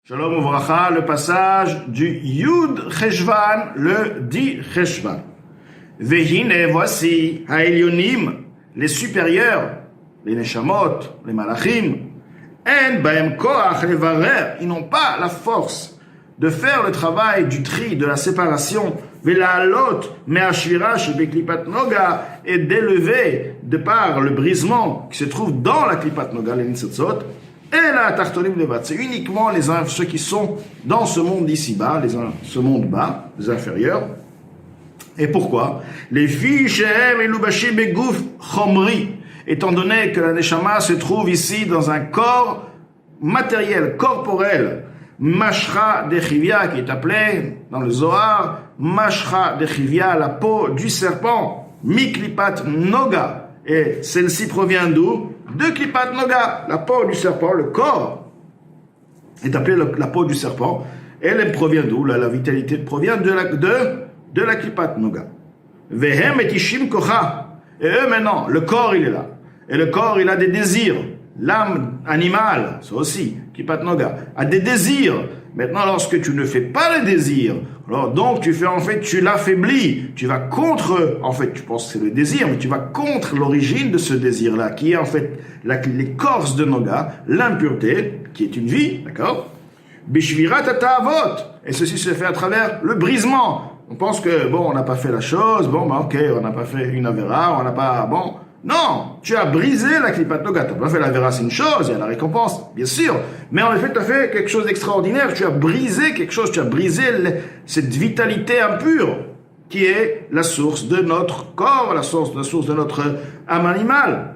Shalom Uvracha, le passage du Yud Cheshvan, le 10 Cheshvan. Vehine, voici, Haelyonim, les supérieurs, les Neshamot, les Malachim, En Baem Koach Levarer, ils n'ont pas la force de faire le travail du tri, de la séparation, Velaalot, Meashvira, Shebeklipat Noga, et d'élever, de par le brisement qui se trouve dans la Klipat Noga, les Nitzotzot, et la Tartonim Levat, c'est uniquement ceux qui sont dans ce monde d'ici-bas, ce monde bas, les inférieurs. Et pourquoi? Les filles Shehem et Lubashi Begouf Chomri, étant donné que la Neshama se trouve ici dans un corps matériel, corporel, Mashra Dechivia, qui est appelé dans le Zohar, Mashra Dechivia, la peau du serpent, Miklipat Noga, et celle-ci provient d'où? De Klipat Noga, la peau du serpent, le corps est appelé la peau du serpent. Elle provient d'où? La vitalité provient de la Klipat Noga. Vehem et Ishim Kocha. Et eux maintenant, le corps il est là. Et le corps il a des désirs. L'âme animale, ça aussi, Klipat Noga, a des désirs. Maintenant, lorsque tu ne fais pas les désirs, alors donc tu l'affaiblis, tu vas contre, en fait, tu penses que c'est le désir, mais tu vas contre l'origine de ce désir-là, qui est en fait l'écorce de Noga, l'impureté, qui est une vie, d'accord? Bishvirat Ta'avot, et ceci se fait à travers le brisement. On pense que, on n'a pas fait la chose, ok, on n'a pas fait une avéra, on n'a pas, non, tu as brisé la Klipat Noga. Tu n'as pas fait la vera, c'est une chose, il y a la récompense, bien sûr. Mais en effet, tu as fait quelque chose d'extraordinaire. Tu as brisé quelque chose, tu as brisé cette vitalité impure qui est la source de notre corps, la source de notre âme animale.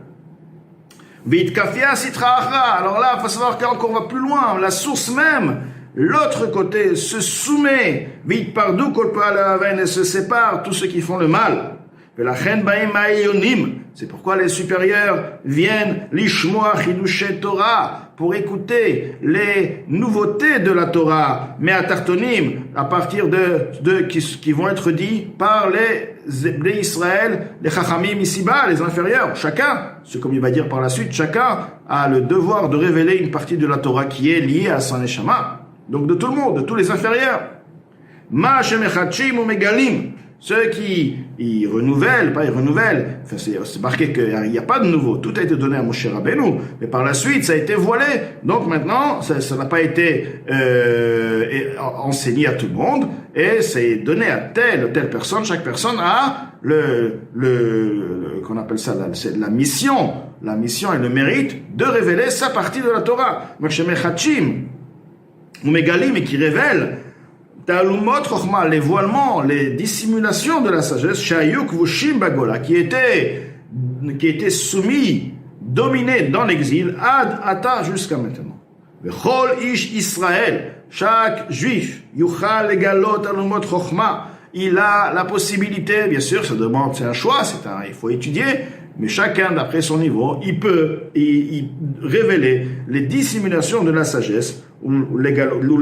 Vitkafia sitra. Alors là, il faut savoir qu'on va plus loin. La source même, l'autre côté, se soumet. Vit pardu kolpa la veine et se sépare tous ceux qui font le mal. C'est pourquoi les supérieurs viennent l'ishmoa chidushe Torah pour écouter les nouveautés de la Torah, mais à Tartonim, à partir qui vont être dits par les Israël, les Chachamim ici-bas, les inférieurs. Chacun, comme il va dire par la suite, chacun a le devoir de révéler une partie de la Torah qui est liée à son neshama. Donc de tout le monde, de tous les inférieurs. Ma shemechachim ou megalim. Ceux qui ils renouvellent, enfin, c'est marqué qu'il n'y a pas de nouveau, tout a été donné à Moshe Rabbeinu, mais par la suite ça a été voilé, donc maintenant ça n'a pas été enseigné à tout le monde, et c'est donné à telle ou telle personne, chaque personne a qu'on appelle ça la mission et le mérite de révéler sa partie de la Torah. Mechachim ou Megalim, et qui révèle Talumot Chochma, les voilements, les dissimulations de la sagesse, Shayuk Vushim Bagola, qui étaient soumis, dominés dans l'exil, Ad Ata jusqu'à maintenant. Vechol Ish Israël, chaque juif, Yuchal Legalot Talumot Chochma, il a la possibilité, bien sûr, ça demande, c'est un choix, il faut étudier, mais chacun d'après son niveau, il peut révéler les dissimulations de la sagesse, ou les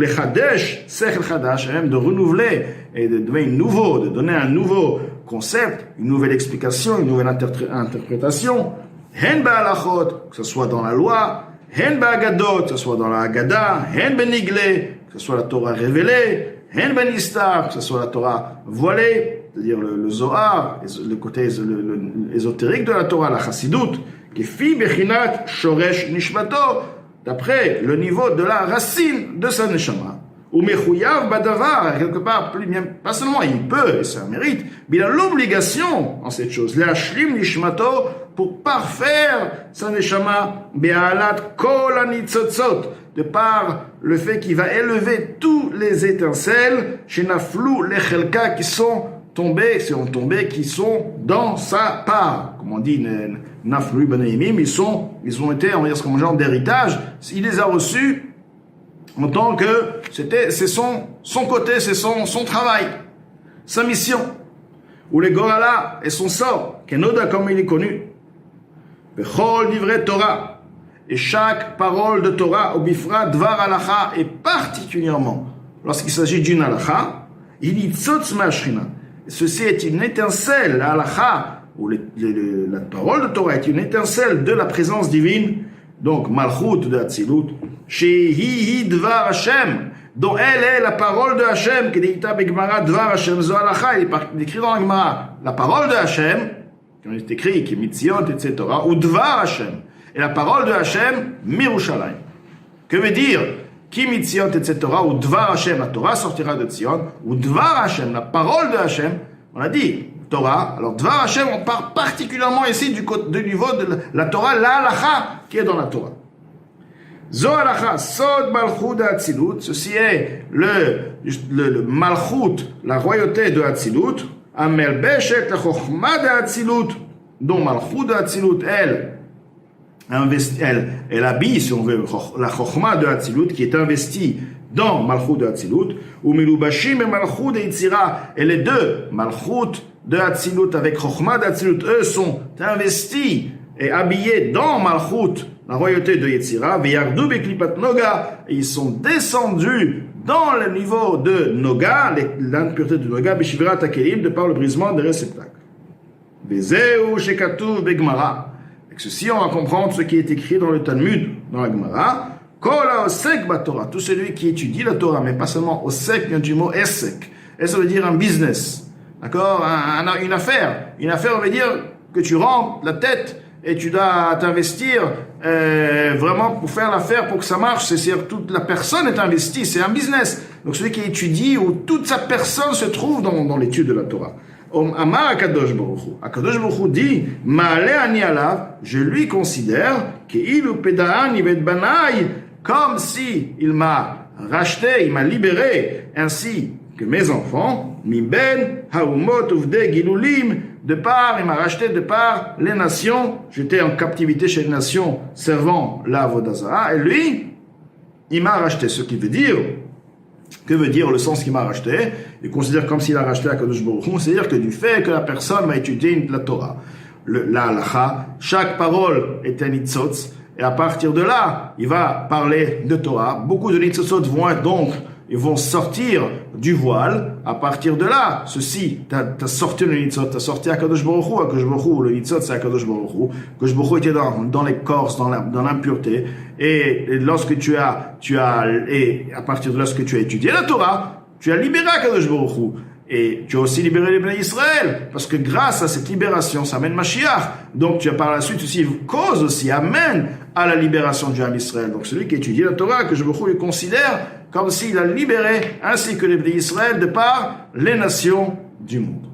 chadesh, sechel chadash, de renouveler et de donner un nouveau concept, une nouvelle explication, une nouvelle interprétation. Hen ba'alachot, que ce soit dans la loi, hen ba'agadot, que ce soit dans la Haggadah, hen benigle, que ce soit la Torah révélée, hen benistar, que ce soit la Torah voilée, c'est-à-dire le Zohar, le côté ésotérique de la Torah, la Chassidut, qui fi bechinat shoresh nishmato, d'après le niveau de la racine de sa neshama. Ou mechouyav badavar, quelque part, pas seulement il peut, et c'est un mérite, mais il a l'obligation en cette chose, l'ashlim nishmato, pour parfaire sa neshama, be'alat kol hanitzotzot, de par le fait qu'il va élever tous les étincelles, chenaflou lechelka, qui sont tombés, qui sont dans sa part. Comme on dit, Naflu Benaimim, ils ont été, on va dire, comme un genre d'héritage. Il les a reçus en tant que c'est son côté, c'est son travail, sa mission. Ou les Gorala et son sort, Kenoda comme il est connu. Bechol divrei Torah. Et chaque parole de Torah, Obifra Dvar Halacha, et particulièrement lorsqu'il s'agit d'une Halacha, il dit Tzotz Ma'ashrina. Ceci est une étincelle, la halakha, ou la parole de Torah est une étincelle de la présence divine, donc Malchut de Hatzilut, Shehi Dvar Hashem, dont elle est la parole de Hashem, qui dit Begmara Dvar Hashem Zo Halacha, il est écrit dans la Gemara, la parole de Hashem, qui est écrit, qui est Mitziot, etc., ou Dvar Hashem, et la parole de Hashem, Mirushalayim. Que veut dire Ki Mitziot, etc., ou Dvar Hashem, la Torah sortira de Tzion, ou Dvar Hashem, la parole de Hashem, on a dit Torah, alors Dvar Hashem, on parle particulièrement ici du niveau de la Torah, la halacha qui est dans la Torah. Zo halacha, sod malchut de Hatzilut, ceci est le malchut, la royauté de Hatzilut, amel beshet la chokhma de Hatzilut, dont malchut de Hatzilut, elle habille, si on veut, la chokhma de Hatzilut, qui est investie dans malchut de Hatzilut, ou milubashim et malchut de Yitzira, et les deux, malchut de Hatzilut avec Chokhmah d'Hatzilut, eux sont investis et habillés dans Malchut, la royauté de Yetzira, Veyardu Beklipat Noga, et ils sont descendus dans le niveau de Noga, l'impureté de Noga, Beshivrat Hakelim, de par le brisement des réceptacles. Vezeu Shekatuv Begmara. Avec ceci, on va comprendre ce qui est écrit dans le Talmud, dans la Gemara. Kola Osek Batorah, tout celui qui étudie la Torah, mais pas seulement Osek, vient du mot Esek. Et ça veut dire un business. D'accord, une affaire. Une affaire, on veut dire que tu rentres la tête et tu dois t'investir vraiment pour faire l'affaire, pour que ça marche. C'est-à-dire toute la personne est investie, c'est un business. Donc celui qui étudie, où toute sa personne se trouve dans l'étude de la Torah. Amar Akadosh Baruch Hu. Akadosh Baruch Hu dit, Ma'ale ani alav, je lui considère qu'il pedaan ibet banai, comme si il m'a racheté, il m'a libéré, ainsi que mes enfants, Miben, Haumot, Uvde, Gilulim, de part, il m'a racheté de part les nations, j'étais en captivité chez les nations servant la Vodazara, et lui, il m'a racheté, ce qui veut dire, que veut dire le sens qu'il m'a racheté, il considère comme s'il a racheté à Kadosh Baruch Hu, c'est-à-dire que du fait que la personne m'a étudié la Torah, la halacha, chaque parole est un nitzotz, et à partir de là, il va parler de Torah, beaucoup de nitzotzot vont être donc ils vont sortir du voile. À partir de là, ceci, t'as sorti le nitzot, t'as sorti Akadosh Baruch Hu, le nitzot c'est Akadosh Baruch Hu. Akadosh Baruch Hu était dans l'écorce, dans l'impureté. Et lorsque et à partir de là, lorsque tu as étudié la Torah, tu as libéré Akadosh Baruch Hu. Et tu as aussi libéré les Bnei Israël, parce que grâce à cette libération, ça amène Mashiach. Donc tu as par la suite aussi, cause aussi, amène à la libération du Ham Israël. Donc celui qui étudie la Torah, que je le considère comme s'il a libéré, ainsi que les Bnei Israël, de par les nations du monde.